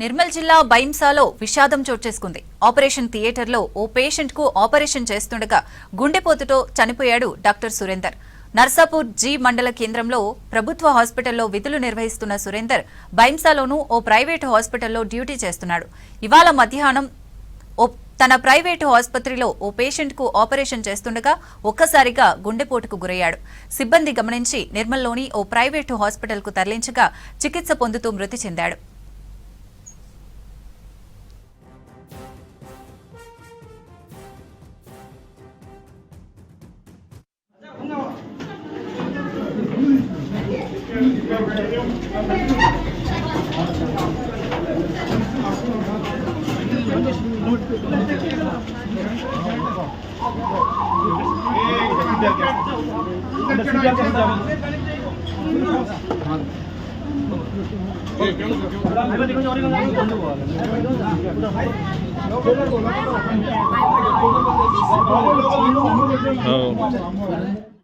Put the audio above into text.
నిర్మల్ జిల్లా బైంసాలో విషాదం చోటుచేసుకుంది. ఆపరేషన్ థియేటర్లో ఓ పేషెంట్ కు ఆపరేషన్ చేస్తుండగా గుండెపోటుతో చనిపోయాడు డాక్టర్ సురేందర్. నర్సాపూర్ జీ మండల కేంద్రంలో ప్రభుత్వ హాస్పిటల్లో విధులు నిర్వహిస్తున్న సురేందర్ బైంసాలోనూ ఓ ప్రైవేటు హాస్పిటల్లో డ్యూటీ చేస్తున్నాడు. ఇవాళ మధ్యాహ్నం తన ప్రైవేటు ఆసుపత్రిలో ఓ పేషెంట్ కు ఆపరేషన్ చేస్తుండగా ఒక్కసారిగా గుండెపోటుకు గురయ్యాడు. సిబ్బంది గమనించి నిర్మల్లోని ఓ ప్రైవేటు హాస్పిటల్ కు తరలించగా చికిత్స పొందుతూ మృతి చెందాడు. Oh.